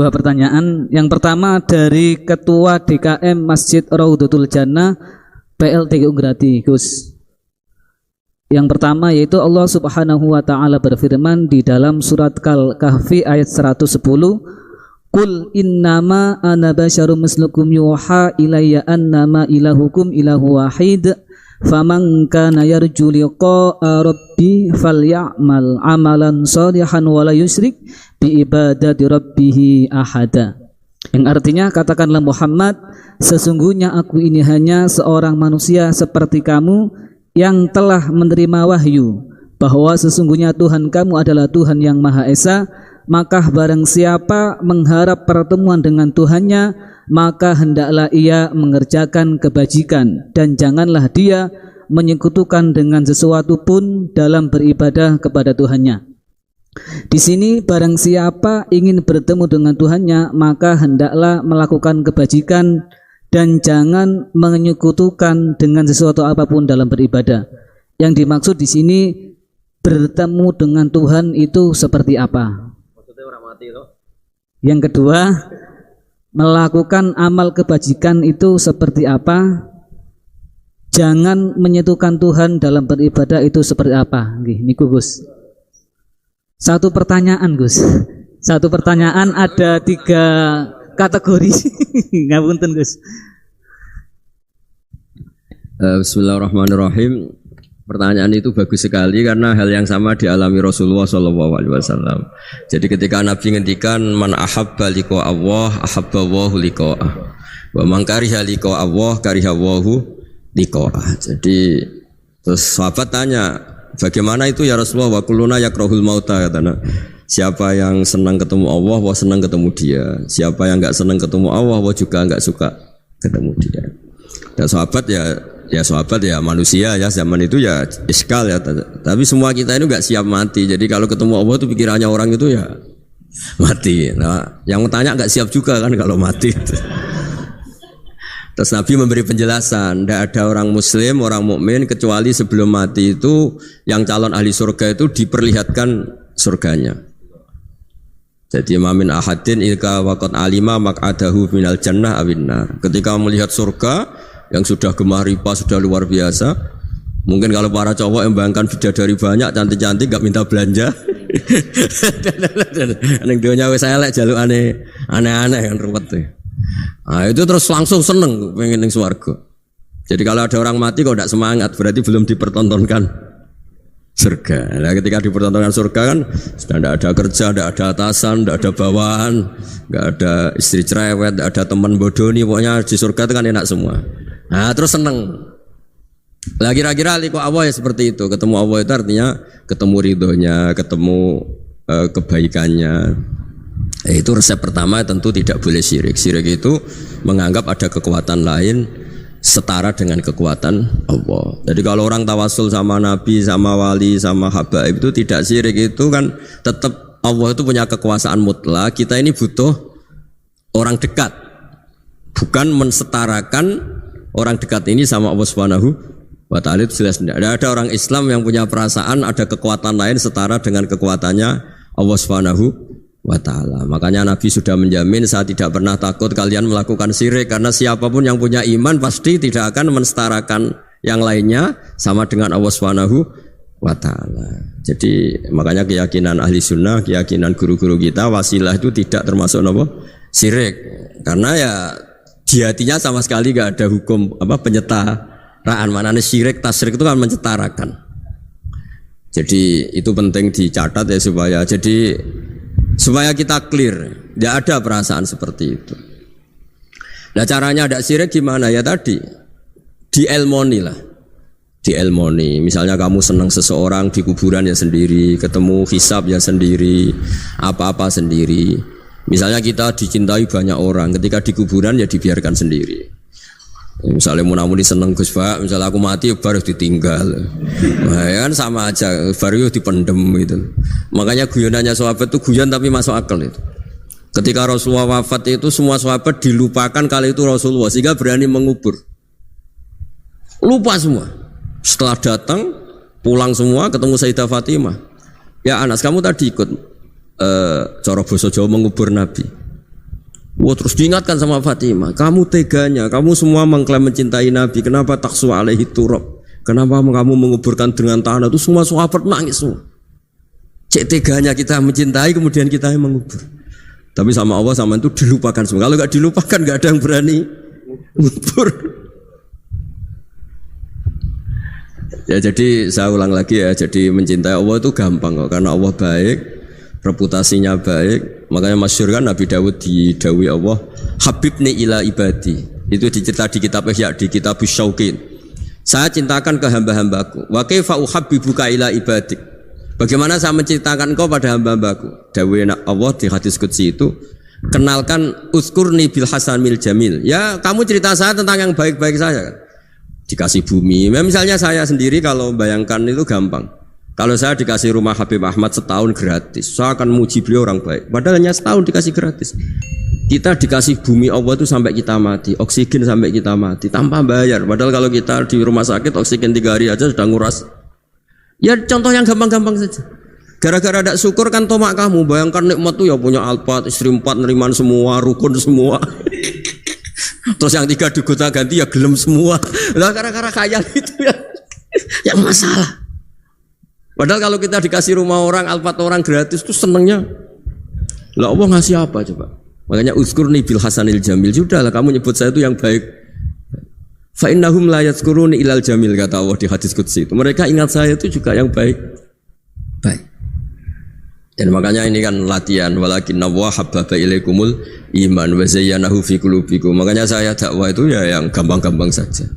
Dua pertanyaan. Yang pertama dari Ketua DKM Masjid Raudhatul Jannah PLTGU Grati, Gus. Yang pertama yaitu Allah Subhanahu wa taala berfirman di dalam surat Kahfi ayat 110, "Qul innama ana basyarum mislukum yuha ilayya annama ilahukum ilahu wahid." Faman kana yarju liqa'a rabbi falyamal amalan shalihan wa la yusyrik bi ibadati rabbih ahada. Yang artinya, katakanlah Muhammad, sesungguhnya aku ini hanya seorang manusia seperti kamu yang telah menerima wahyu bahwa sesungguhnya Tuhan kamu adalah Tuhan yang Maha Esa. Maka barang siapa mengharap pertemuan dengan Tuhannya, maka hendaklah ia mengerjakan kebajikan dan janganlah dia menyekutukan dengan sesuatu pun dalam beribadah kepada Tuhannya. Di sini barang siapa ingin bertemu dengan Tuhannya, maka hendaklah melakukan kebajikan dan jangan menyekutukan dengan sesuatu apapun dalam beribadah. Yang dimaksud di sini bertemu dengan Tuhan itu seperti apa? Yang kedua, melakukan amal kebajikan itu seperti apa? Jangan menyentuhkan Tuhan dalam beribadah itu seperti apa? Niku Gus. Satu pertanyaan Gus. Satu pertanyaan ada 3 kategori. Ngapunten Gus. Bismillahirrahmanirrahim. Pertanyaan itu bagus sekali karena hal yang sama dialami Rasulullah SAW. Jadi ketika Nabi ngendikan man ahabba liqa Allah ahabba Allahu liqa'ah wa man kariha liqa Allah kariha Allahu liqa'ah. Jadi terus sahabat tanya, bagaimana itu ya Rasulullah? Wa kulluna yakrahul mauta, katanya. Siapa yang senang ketemu Allah, wa senang ketemu dia. Siapa yang enggak senang ketemu Allah, wa juga enggak suka ketemu dia. Dan sahabat ya manusia ya, zaman itu ya iskal ya, tapi semua kita ini enggak siap mati. Jadi kalau ketemu Allah itu pikirannya orang itu ya mati. Nah, yang tanya enggak siap juga kan kalau mati. Terus Nabi memberi penjelasan, tidak ada orang muslim, orang mukmin kecuali sebelum mati itu yang calon ahli surga itu diperlihatkan surganya. Jadi mamin ahadin ilka waqad alima maq'adahu minal jannah awinnar. Ketika melihat surga yang sudah gemah ripah, sudah luar biasa. Mungkin kalau para cowok yang bayangkan bidadari banyak, cantik-cantik, gak minta belanja. Neng dunia wis elek jaluk aneh-aneh kan ruwet tuh. Nah itu terus langsung seneng pengen ning swarga. Jadi kalau ada orang mati kok tidak semangat, berarti belum dipertontonkan surga. Nah ketika dipertontonkan surga kan sudah tidak ada kerja, tidak ada atasan, tidak ada bawahan, tidak ada istri cerewet, tidak ada teman bodoni, pokoknya di surga itu kan enak semua. Nah terus seneng. Lah kira-kira liqa Allah ya seperti itu. Ketemu Allah itu artinya ketemu ridhonya, ketemu kebaikannya. Itu resep pertama, tentu tidak boleh syirik. Syirik itu menganggap ada kekuatan lain setara dengan kekuatan Allah. Jadi kalau orang tawasul sama nabi, sama wali, sama habaib itu tidak syirik, itu kan tetap Allah itu punya kekuasaan mutlak. Kita ini butuh orang dekat, bukan mensetarakan orang dekat ini sama Allah Subhanahu wa ta'ala. Itu jelas tidak ada orang Islam yang punya perasaan ada kekuatan lain setara dengan kekuatannya Allah Subhanahu wa ta'ala. Makanya Nabi sudah menjamin, saya tidak pernah takut kalian melakukan syirik, karena siapapun yang punya iman pasti tidak akan mensetarakan yang lainnya sama dengan Allah Subhanahu wa ta'ala. Jadi makanya keyakinan ahli sunnah, keyakinan guru-guru kita, wasilah itu tidak termasuk apa? Syirik. Karena ya di hatinya sama sekali gak ada hukum penyetaraan. Maknanya syirik, tasyrik itu kan menyetarakan. Jadi itu penting dicatat ya, supaya kita clear, tidak ada perasaan seperti itu. Nah caranya ada syirik gimana ya tadi? Dielmoni lah, dielmoni. Misalnya kamu senang seseorang, di kuburan ya sendiri, ketemu hisab ya sendiri, apa-apa sendiri. Misalnya kita dicintai banyak orang, ketika di kuburan ya dibiarkan sendiri. Misalnya munamuni seneng Gus Pak, misalnya aku mati baru ditinggal. Nah, ya kan sama aja, baru dipendem gitu. Makanya guyonannya sahabat itu guyon tapi masuk akal itu. Ketika Rasulullah wafat itu semua sahabat dilupakan kali itu Rasulullah, sehingga berani mengubur. Lupa semua. Setelah datang, pulang semua ketemu Sayyidah Fatimah. Ya Anas, kamu tadi ikut coro basa Jawa mengubur Nabi. Wah, terus diingatkan sama Fatimah, kamu teganya, kamu semua mengklaim mencintai Nabi, kenapa taksu alaihi turab? Kenapa kamu menguburkan dengan tanah? Itu semua sahabat nangis semua. Cek teganya kita mencintai kemudian kita yang mengubur. Tapi sama Allah sama itu dilupakan semua. Kalau nggak dilupakan nggak ada yang berani ngubur. Ya jadi saya ulang lagi ya, jadi mencintai Allah itu gampang kok, karena Allah baik, reputasinya baik. Makanya masyhur kan Nabi Dawud didawi Allah, Habibni ila ibadi. Itu dicerita di kitab Ihya, di kitab Syauqin. Saya cintakan ke hamba-hambaku. Wa kaifa uhabbibuka ila ibadik. Bagaimana saya menceritakan kau pada hamba-hambaku? Dawai Allah di hadis qudsi itu, kenalkan uskurni bil hasanil jamil. Ya kamu cerita saya tentang yang baik-baik saya kan. Dikasih bumi. Misalnya saya sendiri kalau bayangkan itu gampang. Kalau saya dikasih rumah Habib Ahmad setahun gratis, saya akan muji beliau orang baik. Padahal hanya setahun dikasih gratis. Kita dikasih bumi Allah itu sampai kita mati, oksigen sampai kita mati tanpa bayar. Padahal kalau kita di rumah sakit oksigen 3 hari aja sudah nguras. Ya contoh yang gampang-gampang saja. Gara-gara tidak syukur kan tomak kamu. Bayangkan nikmat tuh ya punya Alphard, istri 4 neriman semua, rukun semua. Terus yang 3 digota ganti ya gelem semua. Lah gara-gara khayal itu ya yang masalah. Padahal kalau kita dikasih rumah orang, Alphard orang gratis tuh senengnya. Lah Allah ngasih apa coba? Makanya uskurni bil hasanil jamil. Sudahlah kamu nyebut saya itu yang baik. Fa innahum la yadhkuruni ilal jamil, kata Allah di hadis qudsi itu. Mereka ingat saya itu juga yang baik. Baik. Dan makanya ini kan latihan, walakinna wa habbaba ilaikumul iman wa zayyanahu fi qulubikum. Makanya saya dakwah itu ya yang gampang-gampang saja.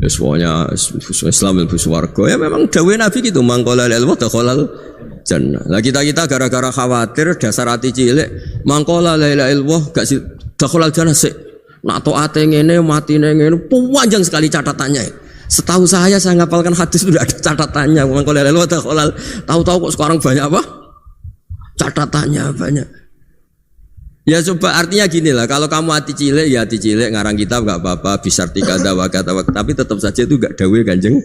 Ya semuanya Islam ilmu swarga. Ya memang dawuh Nabi gitu, mangqala lil wa dakhalal jannah. Lah kita gara-gara khawatir dasar hati cilik, mangqala la ilaha illallah gak sih dakhalal jannah sik. Nak to'ate ngene mati ngene panjang sekali catatannya. Setahu saya ngapalkan hadis itu tidak ada catatannya. Mangqala la ilaha illallah tahu-tahu kok sekarang banyak apa? Catatannya banyak. Ya coba artinya gini lah, kalau kamu hati cilik ya hati cilik ngarang kitab enggak apa-apa, bisarti kada wa kata, tapi tetap saja itu enggak dawuh Kanjeng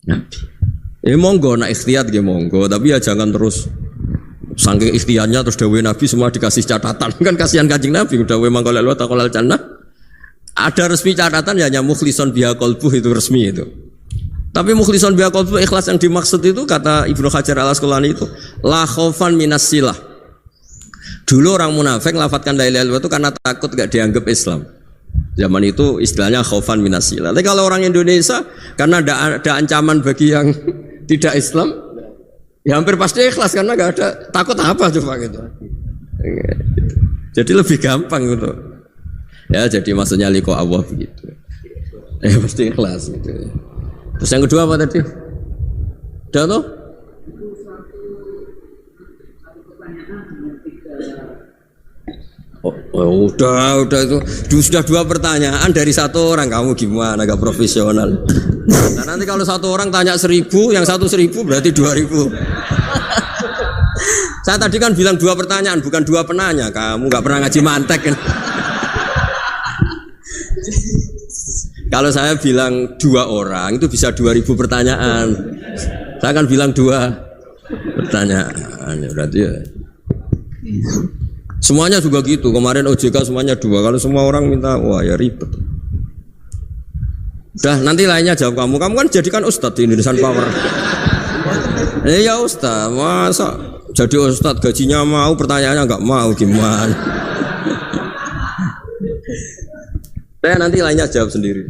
Nabi. Monggo nak ikhtiyat nggih monggo, tapi ya jangan terus saking ikhtiarnya terus dawuh Nabi semua dikasih catatan. Kan kasihan Kanjeng Nabi dawuh mangko lelu taqallal jannah. Ada resmi catatan ya hanya mukhlison biha qalbuh, itu resmi itu. Tapi mukhlison biha qalbuh ikhlas yang dimaksud itu kata Ibnu Hajar Al-Asqalani itu la khaufan minas silah. Dulu orang munafik lafadzkan la ilaha illallah itu karena takut gak dianggap Islam. Zaman itu istilahnya khaufan minas silah. Tapi kalau orang Indonesia karena ada ancaman bagi yang tidak Islam, ya hampir pasti ikhlas karena gak ada takut apa coba gitu. Jadi lebih gampang gitu. Ya jadi maksudnya liqa Allah begitu. Pasti ikhlas gitu. Terus yang kedua apa tadi? Udah toh? Udah itu sudah 2 pertanyaan dari 1 orang. Kamu gimana? Agak profesional. Nah, nanti kalau 1 orang tanya 1000, yang 1 1000 berarti 2000. Saya tadi kan bilang 2 pertanyaan, bukan 2 penanya. Kamu nggak pernah ngaji mantek kan? Kalau saya bilang 2 orang itu bisa 2000 pertanyaan. Saya akan bilang 2 pertanyaan. Berarti ya. Semuanya juga gitu. Kemarin OJK semuanya 2. Kalau semua orang minta, wah ya ribet. Udah nanti lainnya jawab kamu. Kamu kan jadikan ustadz di Indonesian Power. Ya ustadz, masa jadi ustadz gajinya mau, pertanyaannya nggak mau gimana? Saya nanti lainnya jawab sendiri.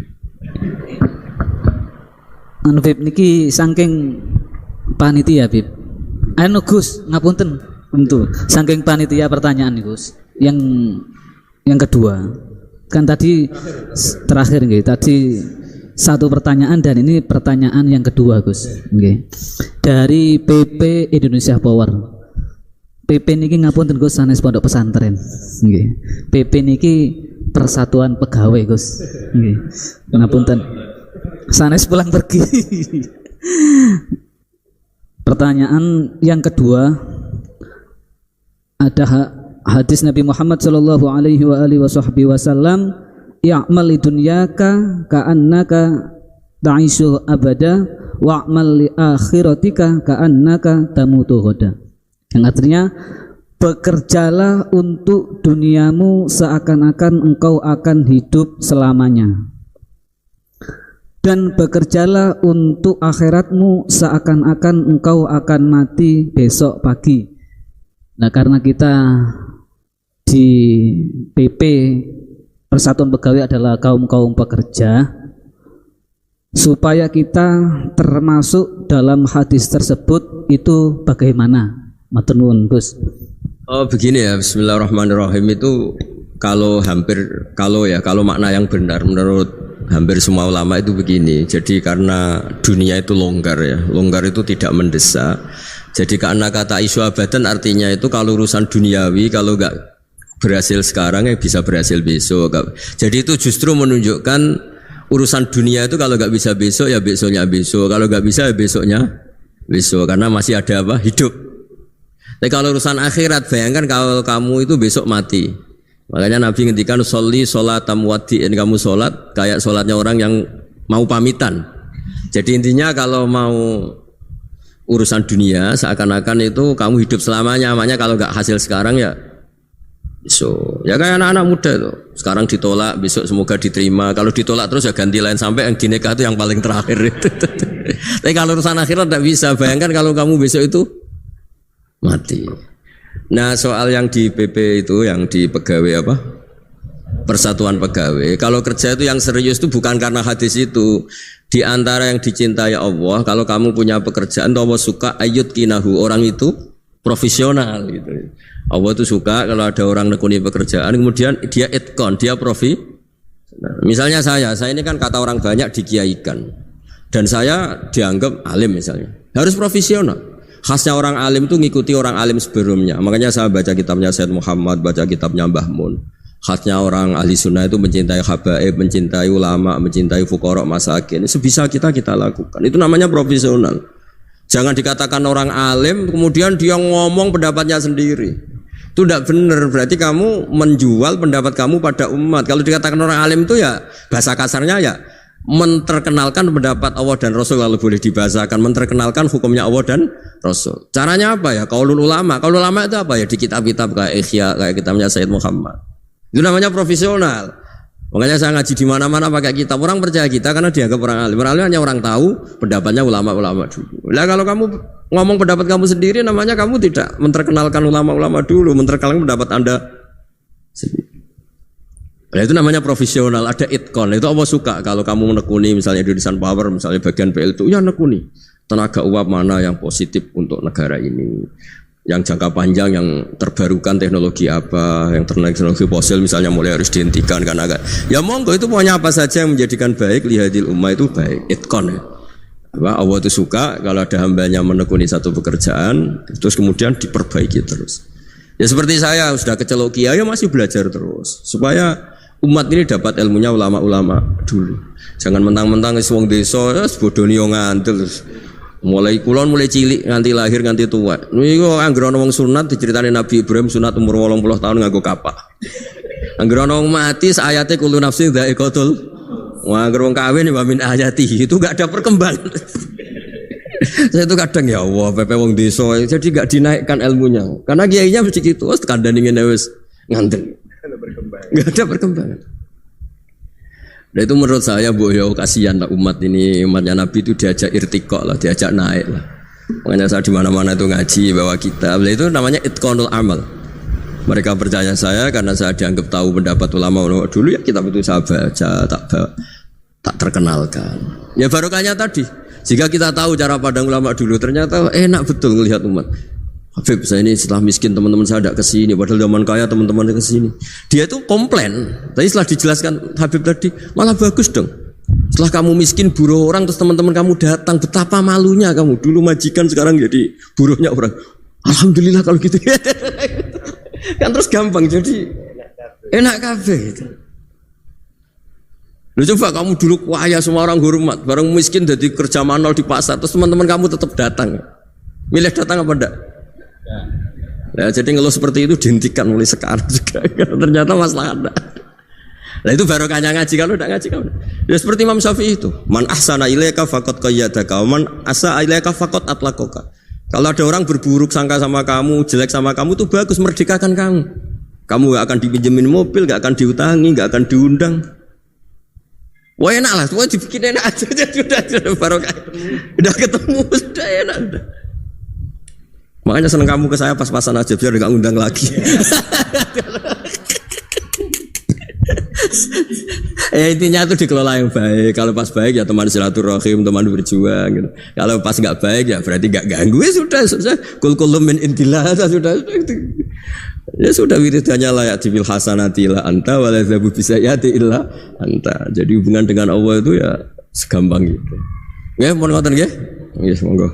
Anu Bib niki saking panitia Bib. Anu Gus ngapunten tentu. Saking panitia pertanyaan nih Gus. Yang kedua. Kan tadi terakhir nggih, tadi 1 pertanyaan dan ini pertanyaan yang kedua Gus. Nggih. Dari PP Indonesia Power. PP niki ngapunten Gus sanes pondok pesantren. Nggih. PP niki Persatuan Pegawai Gus. Nggih. Ngapunten. Sanes pulang pergi. Pertanyaan yang kedua, ada hadis Nabi Muhammad sallallahu alaihi wasallam, "Ya'mal lidunyaka ka'annaka ta'ishu abada wa'mal li akhiratika ka'annaka tamutu ghadan." Yang artinya bekerjalah untuk duniamu seakan-akan engkau akan hidup selamanya, dan bekerjalah untuk akhiratmu seakan-akan engkau akan mati besok pagi. Nah, karena kita di PP Persatuan Pegawai adalah kaum-kaum pekerja, supaya kita termasuk dalam hadis tersebut itu bagaimana? Matur nuwun, Gus. Oh begini ya, bismillahirrahmanirrahim. Itu kalau makna yang benar menurut hampir semua ulama itu begini. Jadi karena dunia itu longgar ya, longgar itu tidak mendesak. Jadi karena kata isu abadan artinya itu kalau urusan duniawi kalau enggak berhasil sekarang ya bisa berhasil besok. Jadi itu justru menunjukkan urusan dunia itu kalau enggak bisa besok ya besoknya besok. Kalau enggak bisa ya besoknya besok, karena masih ada apa? Hidup. Tapi kalau urusan akhirat, bayangkan kalau kamu itu besok mati. Makanya Nabi ngendikan sholli sholatam wadi'in, kamu sholat kayak sholatnya orang yang mau pamitan. Jadi intinya kalau mau urusan dunia seakan-akan itu kamu hidup selamanya. Makanya kalau nggak hasil sekarang ya besok. Ya kayak anak-anak muda itu. Sekarang ditolak, besok semoga diterima. Kalau ditolak terus ya ganti lain sampai yang di nikah itu yang paling terakhir. Tapi kalau urusan akhirat tidak bisa. Bayangkan kalau kamu besok itu mati. Nah, soal yang di PP itu, yang di pegawai apa? Persatuan Pegawai. Kalau kerja itu yang serius itu bukan karena hadis itu. Di antara yang dicintai Allah, kalau kamu punya pekerjaan, Allah suka ayut kinahu, orang itu profesional gitu. Allah itu suka kalau ada orang nekuni pekerjaan, kemudian dia itkon, dia profi. Nah, misalnya saya ini kan kata orang banyak dikiaikan, dan saya dianggap alim misalnya, harus profesional. Khasnya orang alim itu ngikuti orang alim sebelumnya. Makanya saya baca kitabnya Said Muhammad, baca kitabnya Mbah Mun. Khasnya orang ahli sunnah itu mencintai habaib, mencintai ulama, mencintai fuqara masakin. Sebisa kita lakukan. Itu namanya profesional. Jangan dikatakan orang alim kemudian dia ngomong pendapatnya sendiri. Itu tidak benar. Berarti kamu menjual pendapat kamu pada umat. Kalau dikatakan orang alim itu ya bahasa kasarnya ya menterkenalkan pendapat Allah dan Rasul, kalau boleh dibahasakan menterkenalkan hukumnya Allah dan Rasul. Caranya apa ya? Qaulul ulama. Qaulul ulama itu apa ya? Di kitab-kitab kayak Ihya, kayak kitabnya Said Muhammad. Itu namanya profesional. Makanya saya ngaji di mana-mana pakai kitab. Orang percaya kita karena dianggap orang alim. Orang alim hanya orang tahu pendapatnya ulama-ulama dulu. Nah, kalau kamu ngomong pendapat kamu sendiri, namanya kamu tidak menterkenalkan ulama-ulama dulu, menterkenalkan pendapat Anda sendiri. Nah, itu namanya profesional, ada itkon. Itu Allah suka kalau kamu menekuni misalnya Indonesian Power, misalnya bagian PL itu, ya nekuni tenaga uap mana yang positif untuk negara ini, yang jangka panjang, yang terbarukan teknologi apa, yang teknologi fosil misalnya mulai harus dihentikan karena ya monggo, itu pokoknya apa saja yang menjadikan baik lihadil ummah itu baik, itkon ya. Allah itu suka kalau ada hambanya menekuni satu pekerjaan terus kemudian diperbaiki terus. Ya seperti saya sudah kecelok kiai ya masih belajar terus supaya umat ini dapat ilmunya ulama-ulama dulu. Jangan mentang-mentang wong desa ya bodoni yo ngantil. Mulai kulon mulai cilik nganti lahir nganti tua. Niku anggere ana wong sunat diceritani Nabi Ibrahim sunat umur 80 tahun nganggo kapak. Anggere ana wong mati ayate kullu nafsin dha'iqatul. Wah, anggere wong kawin wa min ayati itu enggak ada perkembangan. Saya itu kadang ya Allah, pepe wong desa jadi enggak dinaikkan ilmunya. Karena kiainya mesti gitu, wis kandhane ngene wis ngantil. Enggak ada perkembangan. Dan itu menurut saya kasihan lah umat ini, umatnya Nabi itu diajak irtiqo lah, diajak naik lah. Makanya saya di mana-mana itu ngaji bawa kitab. Itu namanya itqanul amal. Mereka percaya saya karena saya dianggap tahu pendapat ulama-ulama dulu, ya kitab itu saya baca, tak terkenalkan. Ya barokahnya tadi. Jika kita tahu cara pandang ulama dulu, ternyata enak betul melihat umat. Habib, saya ini setelah miskin teman-teman saya tidak kesini, padahal zaman kaya teman-teman kesini. Dia itu komplain, tapi setelah dijelaskan Habib tadi malah bagus dong. Setelah kamu miskin buruh orang terus teman-teman kamu datang, betapa malunya kamu. Dulu majikan sekarang jadi buruhnya orang. Alhamdulillah kalau gitu. Kan terus gampang jadi enak kafe gitu. Lu coba kamu dulu kaya semua orang hormat, bareng miskin jadi kerja manual di pasar, terus teman-teman kamu tetap datang. Milih datang apa enggak? Nah, jadi ngeluh seperti itu dihentikan mulai sekarang juga. Ternyata masalah ada. Nah itu barokahnya ngaji. Kalau tidak ngaji kamu. Ya seperti Imam Syafi'i itu. Man ahsana ilaika faqad qayyadaka, man asa ilaika faqad atlaqaka. Kalau ada orang berburuk sangka sama kamu, jelek sama kamu tuh bagus, merdekakan kamu. Kamu gak akan dipinjemin mobil, gak akan diutangi, gak akan diundang. Wah enak lah, semua dibikin enak aja, sudah barokah. Udah ketemu, sudah enak. Udah. Makanya seneng kamu ke saya pas-pasan aja biar gak ngundang lagi. Ya intinya itu dikelola yang baik. Kalau pas baik ya teman silaturahim, teman berjuang gitu. Kalau pas nggak baik ya berarti nggak ganggu. Ya sudah. Kul min indillah sudah. Ya sudah wiridannya layak dibil hasanati la anta waladzabu bisayati illa anta. Jadi hubungan dengan Allah itu ya segampang gitu. Ya mohon ngoten nggih. Nggih monggo.